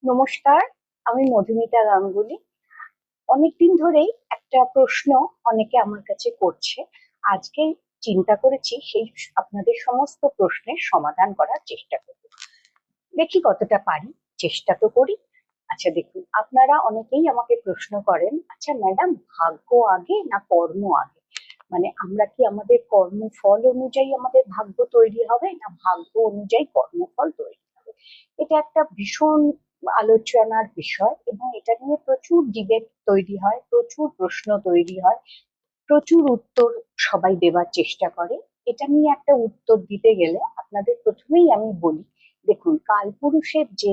নমস্কার, আমি মধুমিতা গাঙ্গুলি। অনেকদিন ধরেই একটা প্রশ্ন অনেকে আমার কাছে করছে। আজকে চিন্তা করেছি সেই আপনাদের সমস্ত প্রশ্নের সমাধান করার চেষ্টা করব। দেখি কতটা পারি, চেষ্টা তো করি। আচ্ছা দেখুন, আপনারা অনেকেই আমাকে প্রশ্ন করেন, আচ্ছা ম্যাডাম, ভাগ্য আগে না কর্ম আগে? মানে আমরা কি আমাদের কর্মফল অনুযায়ী আমাদের ভাগ্য তৈরি হবে, না ভাগ্য অনুযায়ী কর্মফল তৈরি হবে? এটা একটা ভীষণ আলোচনার বিষয় এবং এটা নিয়ে প্রচুর ডিবেট তৈরি হয়, প্রচুর প্রশ্ন তৈরি হয়, প্রচুর উত্তর সবাই দেওয়ার চেষ্টা করে। এটা নিয়ে একটা উত্তর দিতে গেলে আপনাদের প্রথমেই আমি বলি, দেখুন কালপুরুষের যে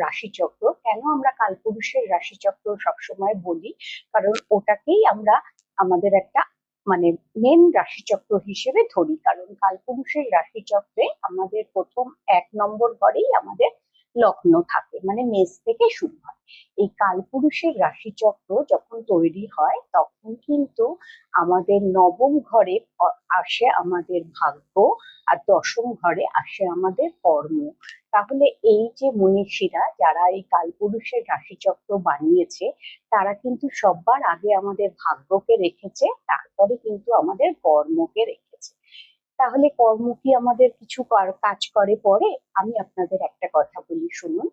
রাশিচক্র, কেন আমরা কালপুরুষের রাশিচক্র সবসময় বলি, কারণ ওটাকেই আমরা আমাদের একটা মানে মেন রাশিচক্র হিসেবে ধরি। কারণ কালপুরুষের রাশিচক্রে আমাদের প্রথম 1 নম্বর ঘরেই আমাদের লগ্ন থাকে, মানে মেষ থেকে শুরু হয়। এই কালপুরুষের রাশিচক্র যখন তৈরি হয় তখন কিন্তু আমাদের নবম ঘরে আসে আমাদের ভাগ্য, আর দশম ঘরে আসে আমাদের কর্ম। তাহলে এই যে মনীষীরা যারা এই কালপুরুষের রাশিচক্র বানিয়েছে, তারা কিন্তু সবার আগে আমাদের ভাগ্যকে রেখেছে, তারপরে কিন্তু আমাদের কর্মকে রেখেছে। তাহলে কর্ম কি আমাদের কিছু কাজ করে পরে? আমি আপনাদের একটা কথা বলি, শুনুন।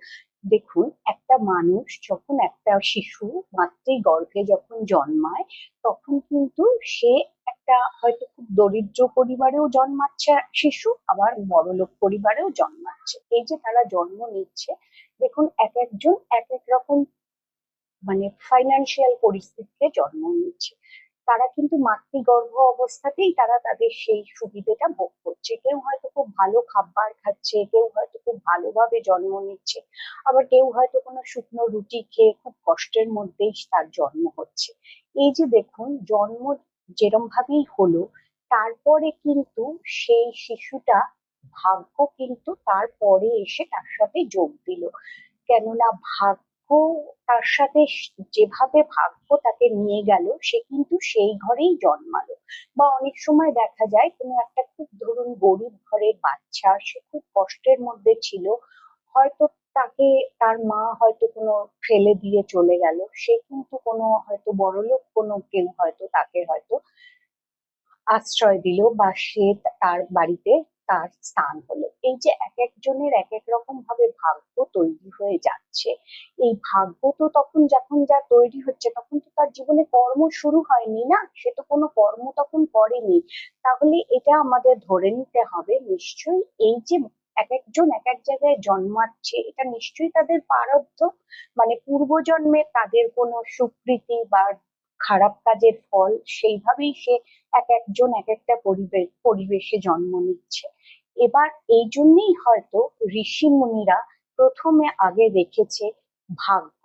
দেখুন, একটা মানুষ যখন, একটা শিশু মাতৃগর্ভে যখন জন্মায়, তখন কিন্তু সে একটা হয়তো খুব দরিদ্র পরিবারেও জন্মাচ্ছে শিশু, আবার বড়লোক পরিবারেও জন্মাচ্ছে। এই যে তারা জন্ম নিচ্ছে, দেখুন এক একজন এক এক রকম মানে ফাইন্যান্সিয়াল পরিস্থিতিতে জন্ম নিচ্ছে। তারা কিন্তু মাতৃগর্ভ অবস্থাতেই তারা তাদের সেই সুবিধেটা ভোগ করছে। কেউ হয়তো খুব ভালো খাবার খাচ্ছে, কেউ হয়তো খুব ভালোভাবে জন্ম নিচ্ছে, আবার কেউ হয়তো কোনো শুকনো রুটি খেয়ে খুব কষ্টের মধ্যেই তার জন্ম হচ্ছে। এই যে দেখুন, জন্ম যেরম ভাবেই হলো, তারপরে কিন্তু সেই শিশুটা ভাগ্য কিন্তু তারপরে এসে তার সাথে যোগ দিল। কেননা ভাগ্য তার সাথে যেভাবে ভাগ্য তাকে নিয়ে গেল, সে কিন্তু সেই ঘরেই জন্মালো। বা অনেক সময় দেখা যায় কোনো একটা খুব ধরুন গরিব ঘরের বাচ্চা, সে খুব কষ্টের মধ্যে ছিল, হয়তো তাকে তার মা হয়তো কোনো ফেলে দিয়ে চলে গেল, সে কিন্তু কোনো হয়তো বড়লোক কোনো কেউ হয়তো তাকে হয়তো আশ্রয় দিল, বা সে তার বাড়িতে তার স্থান হলো। এই যে এক একজনের এক এক রকম ভাবে ভাগ্য তৈরি হয়ে যাচ্ছে, এই ভাগ্য তো তখন যখন যা তৈরি হচ্ছে, তখন তো তার জীবনে কর্ম শুরু হয়নি না, সে তো কোনো কর্ম তখন করেনি। তাহলে এটা আমাদের ধরে নিতে হবে, নিশ্চয়ই এই যে এক একজন এক এক জায়গায় জন্মাচ্ছে, এটা নিশ্চয়ই তাদের প্রারব্ধ, মানে পূর্বজন্মে তাদের কোনো সুকৃতি বা খারাপ কাজের ফল, সেইভাবেই সে এক একজন এক একটা পরিবেশে জন্ম নিচ্ছে। এবার এই জন্যই হয়তো ঋষি মুনিরা প্রথমে আগে রেখেছে ভাগ্য,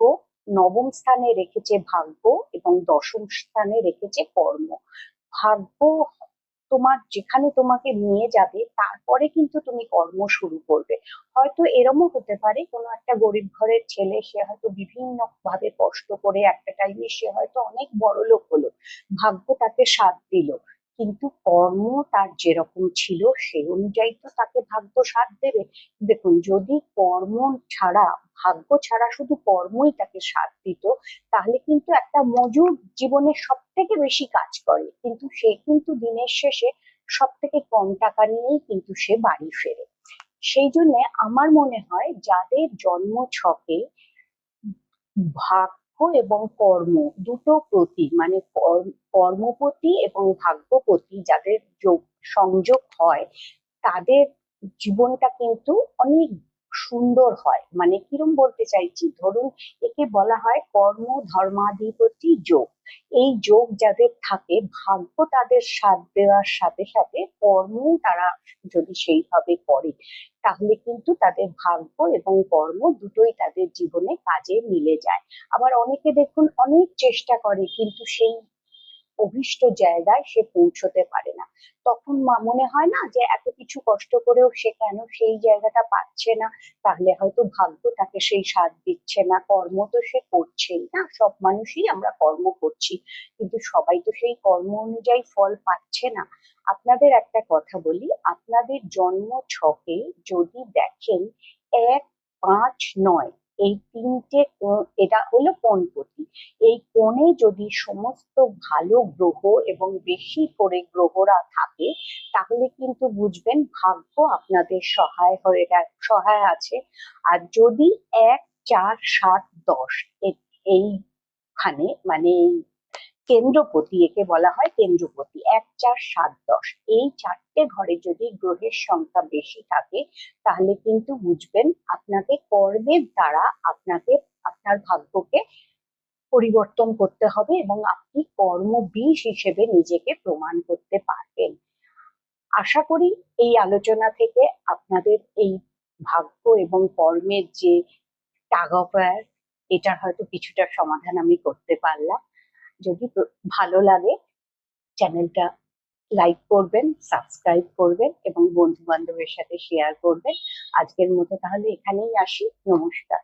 নবম স্থানে রেখেছে ভাগ্য, এবং দশম স্থানে রেখেছে কর্ম। ভাগ্য তোমার যেখানে তোমাকে নিয়ে যাবে, তারপরে কিন্তু তুমি কর্ম শুরু করবে। হয়তো এরমও হতে পারে, কোনো একটা গরিব ঘরের ছেলে, সে হয়তো বিভিন্ন ভাবে কষ্ট করে একটা টাইমে সে হয়তো অনেক বড় লোক হলো, ভাগ্য তাকে সাথ দিল, কিন্তু কর্ম তার যেরকম ছিল সেই অনুযায়ী তো তাকে ভাগ্য সাথ দেবে। দেখুন, যদি কর্ম ছাড়া, ভাগ্য ছাড়া শুধু কর্মই তাকে সাথ দিত, তাহলে কিন্তু একটা মজুর জীবনে সব থেকে বেশি কাজ করে, কিন্তু সে কিন্তু দিনের শেষে সব থেকে কম টাকা নিয়েই কিন্তু সে বাড়ি ফেরে। সেই জন্য আমার মনে হয়, যাদের জন্ম ছকে ভাগ্য এবং কর্ম দুটো প্রতি, মানে কর্মপতি এবং ভাগ্যপতি যাদের সংযোগ হয়, তাদের জীবনটা কিন্তু অনেক সুন্দর হয়। মানে কিরম বলতে চাইছি, ধরুন একে বলা হয় কর্ম ধর্মাধিপতি যোগ। এই যোগ যাদের থাকে, ভাগ্য তাদের সাথ দেওয়ার সাথে সাথে কর্মও তারা যদি সেইভাবে করে, তাহলে কিন্তু তাদের ভাগ্য এবং কর্ম দুটোই তাদের জীবনে কাজে মিলে যায়। আবার অনেকে দেখুন অনেক চেষ্টা করে, কিন্তু সেই অভিষ্ট জায়গায় সে পৌঁছতে পারে না। তখন মনে হয় না যে এত কিছু কষ্ট করেও সে কেন সেই জায়গাটা পাচ্ছে না? তাহলে হয়তো ভাগ্য তাকে সেই সাথ দিচ্ছে না, কর্ম তো সে করছেই না। সব মানুষই আমরা কর্ম করছি, কিন্তু সবাই তো সেই কর্ম অনুযায়ী ফল পাচ্ছে না। আপনাদের একটা কথা বলি, আপনাদের জন্ম ছকে যদি দেখেন 1, 5, 9, এই তিনটে এটা হলো কোণপতি। এই কোণে যদি সমস্ত ভালো গ্রহ এবং বেশি করে গ্রহরা থাকে, তাহলে কিন্তু বুঝবেন ভাগ্য আপনাদের সহায় আছে। আর যদি 1, 4, 7, 10 এইখানে মানে এই কেন্দ্রপতি, একে বলা হয় কেন্দ্রপতি, 1, 4, 7, 10 এই চারটে ঘরে যদি গ্রহের সংখ্যা বেশি থাকে, তাহলে কিন্তু বুঝবেন আপনাকে কর্মের দ্বারা আপনার ভাগ্যকে পরিবর্তন করতে হবে এবং আপনি কর্মবীর হিসেবে নিজেকে প্রমাণ করতে পারবেন। আশা করি এই আলোচনা থেকে আপনাদের এই ভাগ্য এবং কর্মের যে টাগ অফ ওয়ার, এটার হয়তো কিছুটা সমাধান আমি করতে পারলাম। যদি ভালো লাগে, চ্যানেলটা লাইক করবেন, সাবস্ক্রাইব করবেন এবং বন্ধু বান্ধবের সাথে শেয়ার করবেন। আজকের মতো তাহলে এখানেই আসি। নমস্কার।